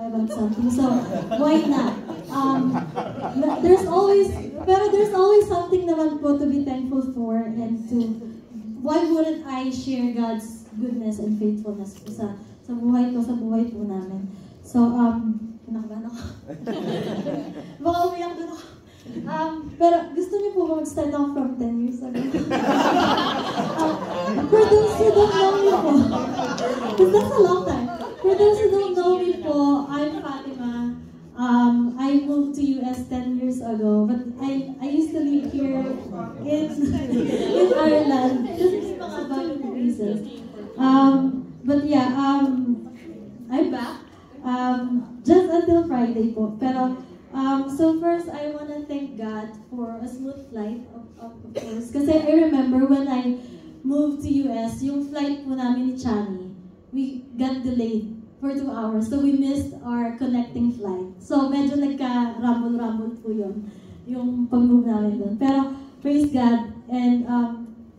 about something. So why not? There's always something naman po to be thankful for, and to, why wouldn't I share God's goodness and faithfulness po sa buhay ko, sa buhay po namin. So, kinakabahan ako. Baka umiyak doon ako. Pero gusto niyo po ba mag-start off from 10 years ago? For those who don't know me po, because that's a long time. For those who don't know me po, I'm Fatima. I moved to US 10 years ago, but I used to live here in Ireland. Just mga bagong reasons. But yeah, I'm back. Just until Friday po. Pero, so first, I want to thank God for a smooth flight, of course. Kasi I remember when I moved to US, yung flight po namin ni Chani, we got delayed for 2 hours. So we missed our connecting flight. So medyo nagka-rumble-rumble po yun, yung pag-move namin doon. Pero praise God. And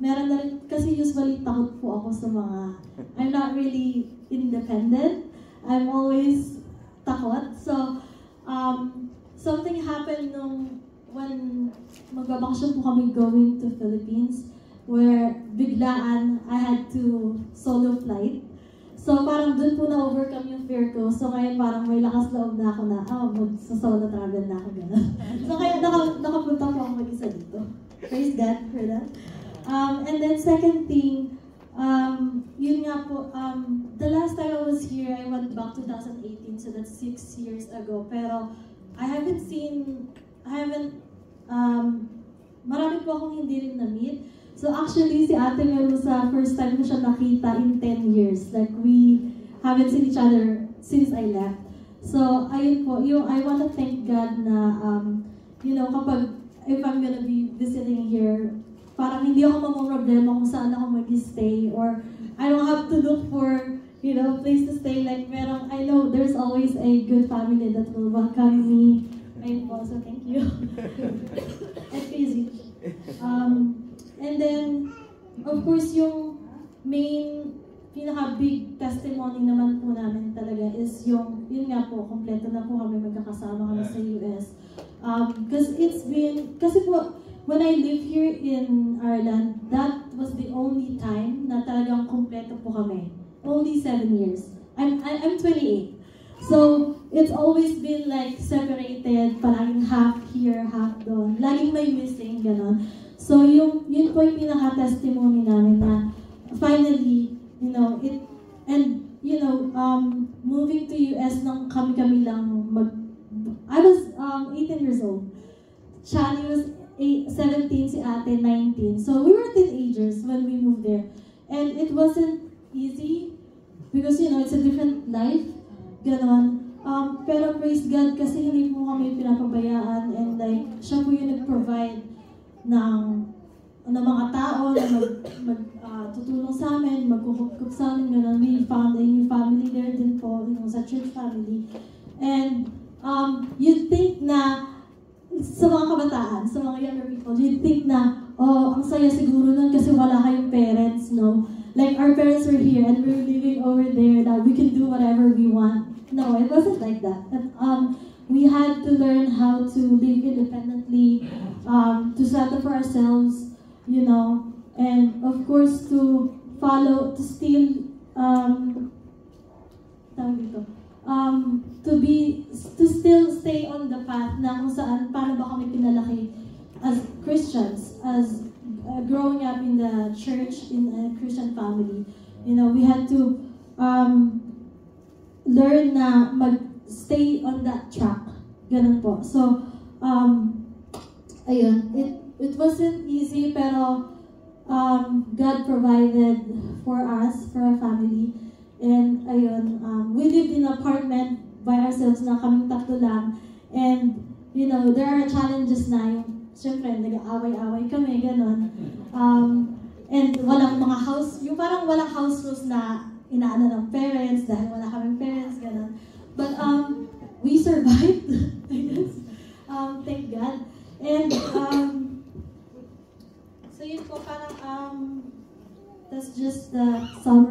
meron na rin, kasi usually takot po ako sa mga, I'm not really independent. I'm always takot. So, something happened when magbabakasyon po kami going to Philippines, where biglaan I had to solo flight. So parang dun po na-overcome yung fear ko. So ngayon parang may lakas loob na ako na, mag-solo travel na ako gano'n. So kaya nakapunta po ako mag-isa dito. Praise God for that. And then second thing, yun nga po, the last time I was here, I went back 2018, so that's 6 years ago. Pero marami po akong hindi rin na-meet. So actually, si Ate Mel sa first time ko siya nakita in 10 years. Like, we haven't seen each other since I left. So, ayun po, I want to thank God na, if I'm gonna be visiting here, parang hindi ako mamumroblema kung saan ako mag-stay, or I don't have to look for, place to stay. Like, I know there's always a good family that will welcome me. Ayun po, so thank you. And busy. And then, of course, yung main, pinaka-big testimony naman po namin talaga is yun nga po, kompleto na po kami magkakasama kami sa US. Kasi po, when I lived here in Ireland, that was the only time na talagang kompleto po kami. Only 7 years. I'm 28. So, it's always been like separated, palaging half here, half doon. Laging may missing, gano'n. So, yun po yung pinaka-testimony namin na finally, moving to US nang kami lang I was 18 years old. Chani was 17, si Ate 19. So, we were teenagers when we moved there. And it wasn't easy because, it's a different life. Ganon. Pero praise God kasi hindi po kami pinapabayaan, and like, siya po yung nag-provide ng mga tao na tutulong sa amin, magkukup sa amin, gano'n. We found a new family there din po, sa church family. And you'd think na, sa mga kabataan, sa mga younger people, you'd think na, ang saya siguro nun kasi wala kayong parents, no? Like, our parents were here and we were living over there, that we can do whatever we want. No, it wasn't like that. We had to learn how to live independently, to settle for ourselves, and of course to still stay on the path na kung saan, paano ba kami pinalaki as Christians, as growing up in the church, in a Christian family. We had to learn na stay on that track. Ganun po. So, ayun. It wasn't easy, pero God provided for us, for our family. And ayun, we lived in an apartment by ourselves na kaming tatlo lang. And, there are challenges na yung, syempre, nag-aaway-aaway kami, ganun. And walang mga yung parang walang house rules na inaano ng parents dahil wala kaming parents, ganun. But we survived, I guess. Thank God. And so yun po, parang that's just the summary.